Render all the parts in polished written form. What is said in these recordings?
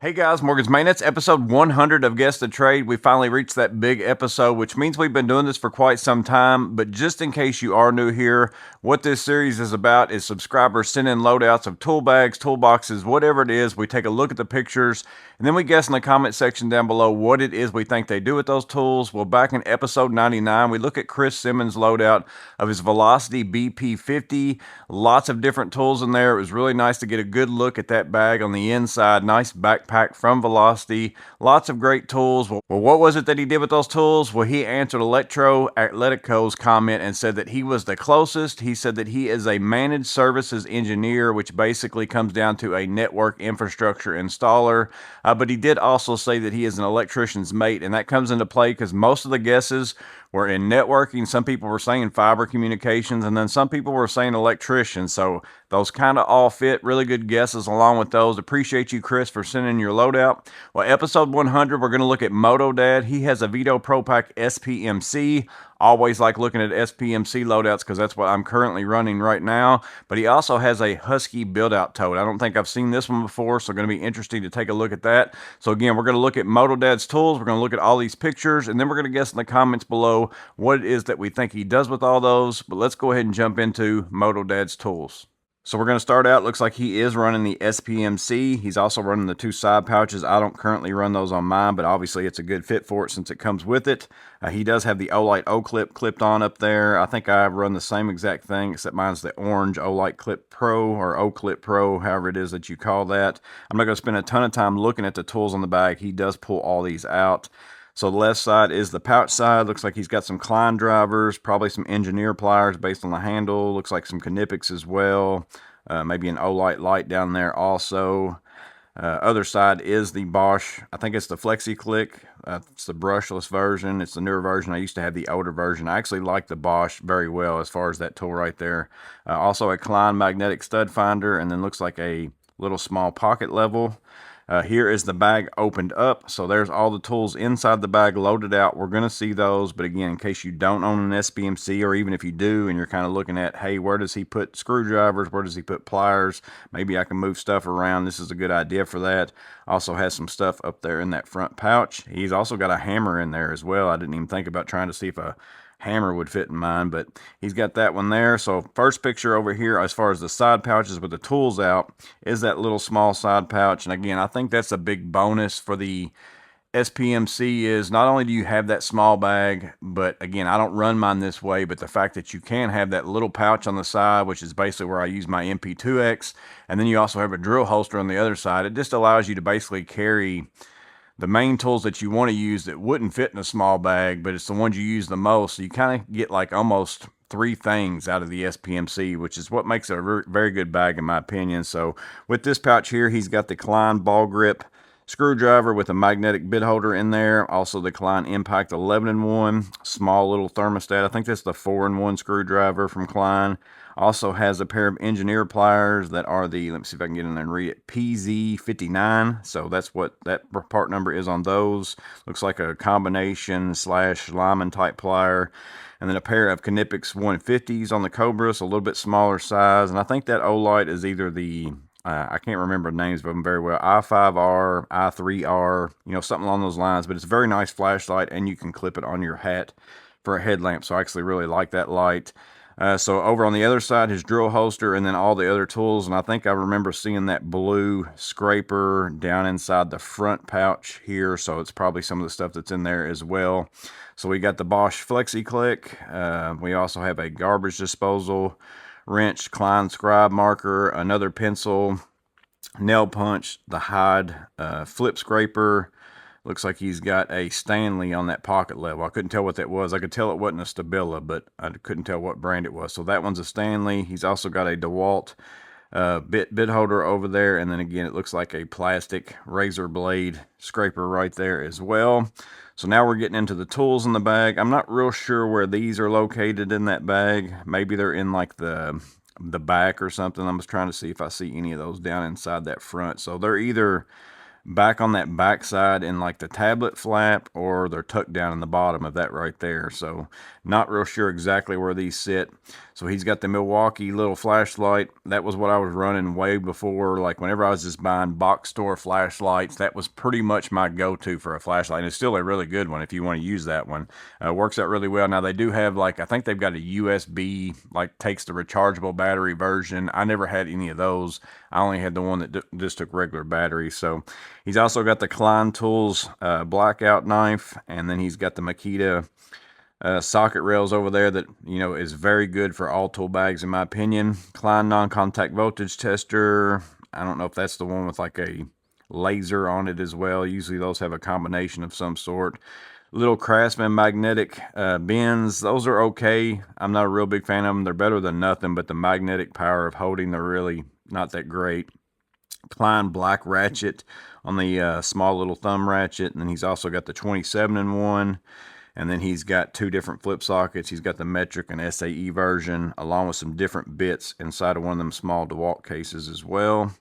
Hey guys, Morgan's Maintenance, episode 100 of Guess the Trade. We finally reached that big episode, which means we've been doing this for quite some time. But just in case you are new here, what this series is about is subscribers send in loadouts of tool bags, toolboxes, whatever it is. We take a look at the pictures, and then we guess in the comment section down below what it is we think they do with those tools. Well, back in episode 99, we look at Chris Simmons' loadout of his Velocity BP50. Lots of different tools in there. It was really nice to get a good look at that bag on the inside. Nice backpack from Velocity. Lots of great tools. Well, what was it that he did with those tools? Well, he answered Electro Atletico's comment and said that he was the closest. He said that he is a managed services engineer, which basically comes down to a network infrastructure installer. But he did also say that he is an electrician's mate, and that comes into play because most of the guesses were in networking. Some people were saying fiber communications, and then some people were saying electricians. So those kind of all fit. Really good guesses along with those. Appreciate you, Chris, for sending your loadout. Well, episode 100, we're going to look at Moto Dad. He has a Veto Pro Pack SPMC. Always like looking at SPMC loadouts because that's what I'm currently running right now. But he also has a Husky build-out tote. I don't think I've seen this one before, so going to be interesting to take a look at that. So again, we're going to look at Moto Dad's tools. We're going to look at all these pictures, and then we're going to guess in the comments below what it is that we think he does with all those. But let's go ahead and jump into Moto Dad's tools. So we're going to start out. Looks like he is running the SPMC. He's also running the two side pouches. I don't currently run those on mine, but obviously it's a good fit for it since it comes with it. He does have the Olight O-Clip clipped on up there. I think I run the same exact thing, except mine's the orange Olight Clip Pro or O-Clip Pro, however it is that you call that. I'm not going to spend a ton of time looking at the tools on the bag. He does pull all these out. So the left side is the pouch side. Looks like he's got some Klein drivers, probably some engineer pliers based on the handle. Looks like some Knipex as well. Maybe an Olight light down there also. Other side is the Bosch. I think it's the Flexi Click. It's the brushless version. It's the newer version. I used to have the older version. I actually like the Bosch very well as far as that tool right there. Also a Klein magnetic stud finder, and then looks like a little small pocket level. Here is the bag opened up. So there's all the tools inside the bag loaded out. We're going to see those. But again, in case you don't own an SPMC, or even if you do and you're kind of looking at, hey, where does he put screwdrivers? Where does he put pliers? Maybe I can move stuff around. This is a good idea for that. Also has some stuff up there in that front pouch. He's also got a hammer in there as well. I didn't even think about trying to see if a hammer would fit in mine, but he's got that one there. So first picture over here as far as the side pouches with the tools out is that little small side pouch. And again, I think that's a big bonus for the SPMC is not only do you have that small bag, but again, I don't run mine this way, but the fact that you can have that little pouch on the side, which is basically where I use my MP2X, and then you also have a drill holster on the other side, it just allows you to basically carry the main tools that you want to use that wouldn't fit in a small bag, but it's the ones you use the most. So you kind of get like almost three things out of the SPMC, which is what makes it a very good bag in my opinion. So with this pouch here, he's got the Klein ball grip screwdriver with a magnetic bit holder in there. Also the Klein Impact 11-in-1, small little thermostat. I think that's the 4-in-1 screwdriver from Klein. Also has a pair of engineer pliers that are the, let me see if I can get in there and read it, PZ59. So that's what that part number is on those. Looks like a combination / Lyman type plier. And then a pair of Knipex 150s on the Cobra, so a little bit smaller size. And I think that Olight is either the, I can't remember the names of them very well, I5R, I3R, you know, something along those lines. But it's a very nice flashlight, and you can clip it on your hat for a headlamp. So I actually really like that light. So over on the other side, his drill holster, and then all the other tools. And I think I remember seeing that blue scraper down inside the front pouch here. So it's probably some of the stuff that's in there as well. So we got the Bosch Flexi Click. We also have a garbage disposal wrench, Klein scribe marker, another pencil, nail punch, the Hyde flip scraper. Looks like he's got a Stanley on that pocket level. I couldn't tell what that was. I could tell it wasn't a Stabila, but I couldn't tell what brand it was. So that one's a Stanley. He's also got a DeWalt bit holder over there. And then again, it looks like a plastic razor blade scraper right there as well. So now we're getting into the tools in the bag. I'm not real sure where these are located in that bag. Maybe they're in like the back or something. I'm just trying to see if I see any of those down inside that front. So they're either back on that back side in like the tablet flap, or they're tucked down in the bottom of that right there. So not real sure exactly where these sit. So he's got the Milwaukee little flashlight. That was what I was running way before. Like whenever I was just buying box store flashlights, that was pretty much my go-to for a flashlight. And it's still a really good one if you want to use that one. Works out really well. Now they do have like, I think they've got a USB, like takes the rechargeable battery version. I never had any of those. I only had the one that just took regular batteries. So he's also got the Klein Tools blackout knife, and then he's got the Makita socket rails over there that, you know, is very good for all tool bags in my opinion. Klein non-contact voltage tester. I don't know if that's the one with like a laser on it as well. Usually those have a combination of some sort. Little Craftsman magnetic bends. Those are okay. I'm not a real big fan of them. They're better than nothing, but the magnetic power of holding, they're really not that great. Klein black ratchet on the small little thumb ratchet, and then he's also got the 27-in-1. And then he's got two different flip sockets. He's got the metric and SAE version, along with some different bits inside of one of them small DeWalt cases as well.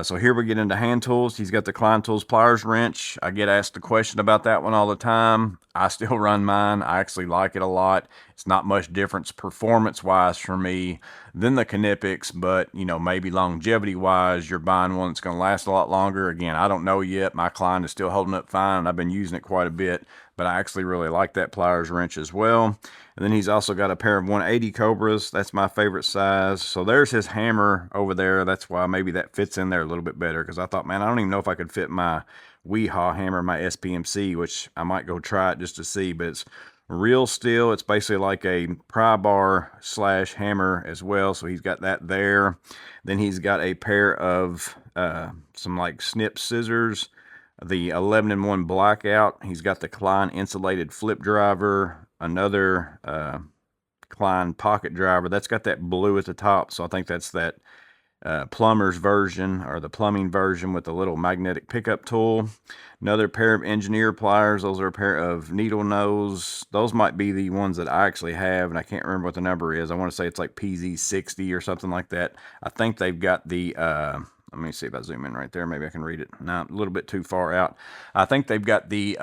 So here we get into hand tools. He's got the Klein Tools pliers wrench. I get asked the question about that one all the time. I still run mine. I actually like it a lot. It's not much difference performance-wise for me than the Knipex, but, you know, maybe longevity-wise, you're buying one that's going to last a lot longer. Again, I don't know yet. My Klein is still holding up fine, and I've been using it quite a bit, but I actually really like that pliers wrench as well. And then he's also got a pair of 180 Cobras. That's my favorite size. So there's his hammer over there. That's why maybe that fits in there a little bit better, because I thought, man, I don't even know if I could fit my Weehaw hammer, my SPMC, which I might go try it just to see, but it's real steel. It's basically like a pry bar slash hammer as well. So he's got that there. Then he's got a pair of some like snip scissors, the 11-in-1 blackout. He's got the Klein insulated flip driver, another Klein pocket driver. That's got that blue at the top, so I think that's that plumber's version, or the plumbing version, with the little magnetic pickup tool. Another pair of engineer pliers. Those are a pair of needle nose. Those might be the ones that I actually have, and I can't remember what the number is. I want to say it's like PZ60 or something like that. I think they've got the let me see if I zoom in right there. Maybe I can read it. No, a little bit too far out. I think they've got the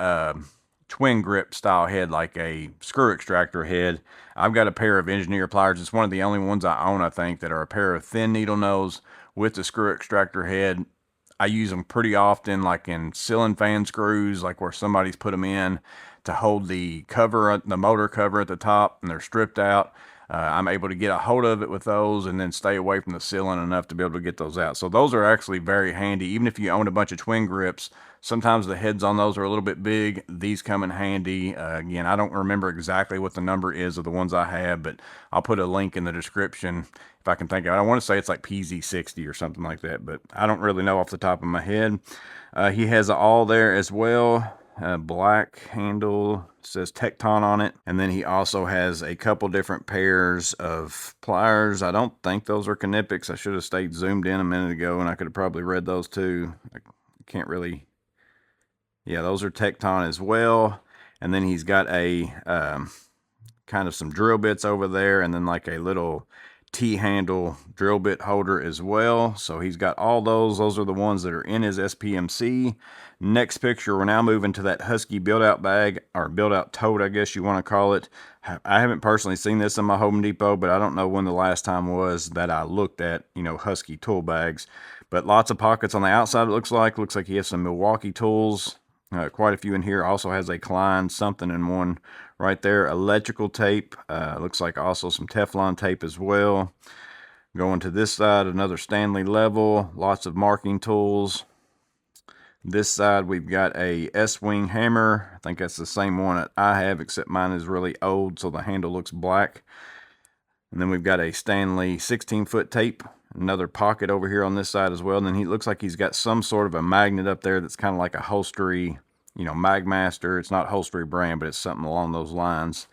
twin grip style head, like a screw extractor head. I've got a pair of engineer pliers. It's one of the only ones I own, I think, that are a pair of thin needle nose with the screw extractor head. I use them pretty often, like in ceiling fan screws, like where somebody's put them in to hold the cover, the motor cover at the top, and they're stripped out. I'm able to get a hold of it with those and then stay away from the ceiling enough to be able to get those out. So those are actually very handy. Even if you own a bunch of twin grips, sometimes the heads on those are a little bit big. These come in handy. Again, I don't remember exactly what the number is of the ones I have, but I'll put a link in the description if I can think of it. I want to say it's like PZ60 or something like that, but I don't really know off the top of my head. He has an all there as well. Black handle, says Tecton on it, and then he also has a couple different pairs of pliers. I don't think those are Knipex. I should have stayed zoomed in a minute ago, and I could have probably read those too. I can't really. Yeah, those are Tecton as well. And then he's got a kind of some drill bits over there, and then like a little T-handle drill bit holder as well. So he's got all those. Those are the ones that are in his SPMC. Next picture, we're now moving to that Husky build-out bag, or build-out tote, I guess you want to call it. I haven't personally seen this in my Home Depot, but I don't know when the last time was that I looked at, you know, Husky tool bags. But lots of pockets on the outside, it looks like. Looks like he has some Milwaukee tools. Quite a few in here. Also has a Klein something in one right there. Electrical tape. Looks like also some Teflon tape as well. Going to this side, another Stanley level. Lots of marking tools. This side, we've got a S-wing hammer. I think that's the same one that I have, except mine is really old, so the handle looks black. And then we've got a Stanley 16-foot tape. Another pocket over here on this side as well. And then he looks like he's got some sort of a magnet up there that's kind of like a Holstery, you know, Magmaster. It's not Holstery brand, but it's something along those lines.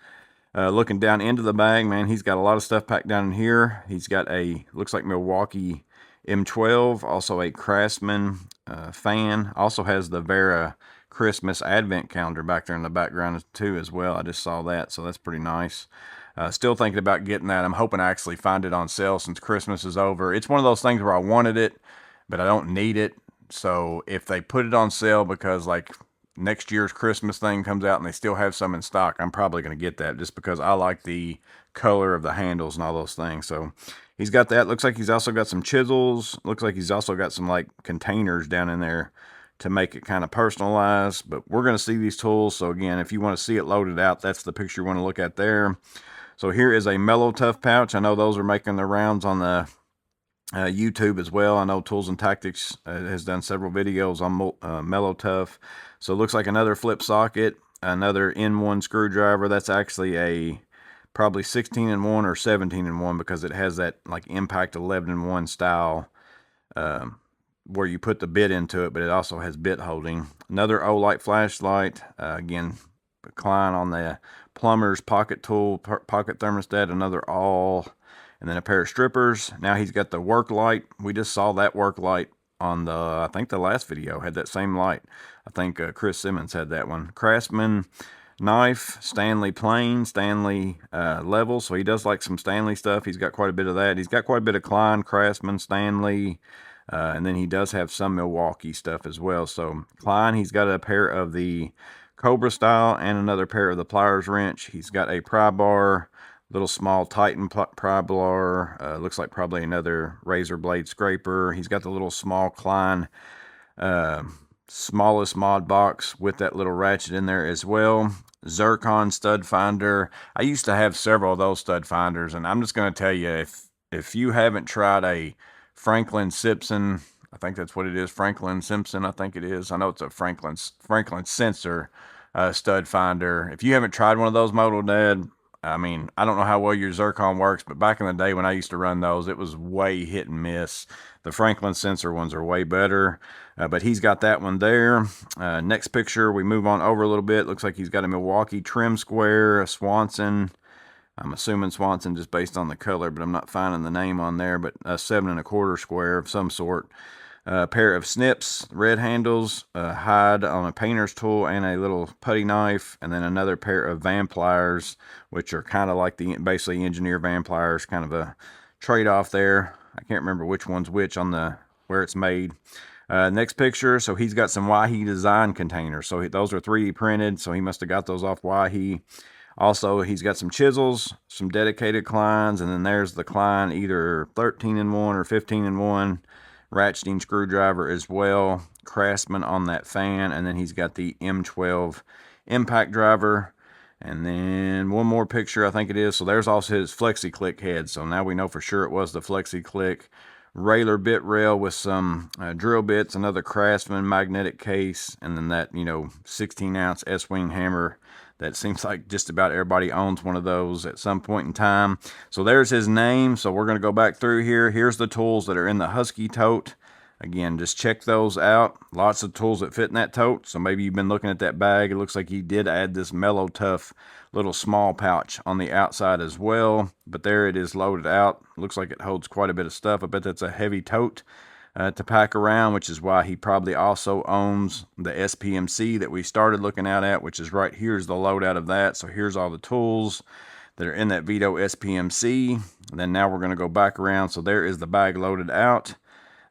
Looking down into the bag, man, he's got a lot of stuff packed down in here. He's got a, looks like Milwaukee M12, also a Craftsman fan. Also has the Vera Christmas Advent calendar back there in the background too as well. I just saw that, so that's pretty nice. Still thinking about getting that. I'm hoping I actually find it on sale since Christmas is over. It's one of those things where I wanted it, but I don't need it. So if they put it on sale, because like next year's Christmas thing comes out and they still have some in stock, I'm probably going to get that just because I like the color of the handles and all those things. So he's got that. Looks like he's also got some chisels. Looks like he's also got some like containers down in there to make it kind of personalized. But we're going to see these tools. So again, if you want to see it loaded out, that's the picture you want to look at there. So here is a Mellow Tough pouch. I know those are making their rounds on the YouTube as well. I know Tools and Tactics has done several videos on Mellow Tough. So it looks like another flip socket, another N1 screwdriver. That's actually a probably 16-in-1 or 17-in-1 because it has that like Impact 11-in-1 style where you put the bit into it, but it also has bit holding. Another Olight flashlight, again, Klein on the plumber's pocket tool, pocket thermostat, another awl, and then a pair of strippers. Now he's got the work light. We just saw that work light on the, I think the last video had that same light. I think Chris Simmons had that one. Craftsman knife, Stanley plain, Stanley level. So he does like some Stanley stuff. He's got quite a bit of that. He's got quite a bit of Klein, Craftsman, Stanley, and then he does have some Milwaukee stuff as well. So Klein, he's got a pair of the Cobra style and another pair of the pliers wrench. He's got a pry bar, little small Titan pry bar. Looks like probably another razor blade scraper. He's got the little small Klein smallest mod box with that little ratchet in there as well. Zircon stud finder. I used to have several of those stud finders, and I'm just going to tell you, if you haven't tried a Franklin Simpson, I think that's what it is, Franklin Simpson, I think it is. I know it's a Franklin Sensor stud finder. If you haven't tried one of those, Moto Dad, I mean, I don't know how well your Zircon works, but back in the day when I used to run those, it was way hit and miss. The Franklin Sensor ones are way better, but he's got that one there. Next picture, we move on over a little bit. Looks like he's got a Milwaukee trim square, a Swanson. I'm assuming Swanson just based on the color, but I'm not finding the name on there, but a 7 1/4 square of some sort. A pair of snips, red handles, a hide on a painter's tool, and a little putty knife, and then another pair of van pliers, which are kind of like the basically engineer van pliers, kind of a trade-off there. I can't remember which one's which on the where it's made. Next picture, so he's got some Waihe design containers. So those are 3D printed, so he must have got those off Waihe. Also, he's got some chisels, some dedicated Kleins, and then there's the Klein either 13-in-1 or 15-in-1 ratcheting screwdriver as well. Craftsman on that fan, and then he's got the M12 impact driver. And then one more picture, I think it is. So there's also his Flexi Click head. So now we know for sure it was the Flexi Click. Railer bit rail with some drill bits, another Craftsman magnetic case, and then that, 16-ounce S-Wing hammer. That seems like just about everybody owns one of those at some point in time. So there's his name. So we're going to go back through here. Here's the tools that are in the Husky tote. Again, just check those out. Lots of tools that fit in that tote. So maybe you've been looking at that bag. It looks like he did add this Mellow Tough little small pouch on the outside as well. But there it is loaded out. Looks like it holds quite a bit of stuff. I bet that's a heavy tote to pack around, which is why he probably also owns the SPMC that we started looking at, which is right here's the loadout of that. So here's all the tools that are in that Veto SPMC. And then now we're going to go back around. So there is the bag loaded out.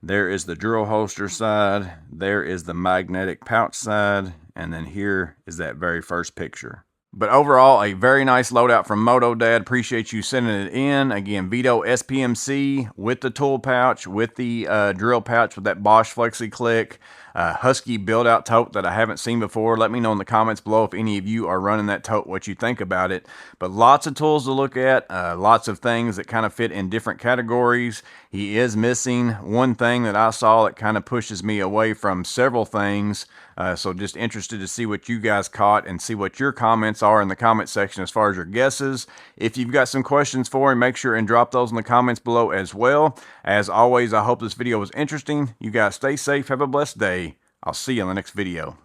There is the drill holster side. There is the magnetic pouch side. And then here is that very first picture. But overall, a very nice loadout from Moto Dad. Appreciate you sending it in. Again, Veto SPMC with the tool pouch, with the drill pouch, with that Bosch Flexi Click. Husky build-out tote that I haven't seen before. Let me know in the comments below if any of you are running that tote, what you think about it. But lots of tools to look at, lots of things that kind of fit in different categories. He is missing one thing that I saw that kind of pushes me away from several things. So just interested to see what you guys caught and see what your comments are in the comment section as far as your guesses. If you've got some questions for him, make sure and drop those in the comments below as well. As always, I hope this video was interesting. You guys stay safe. Have a blessed day. I'll see you in the next video.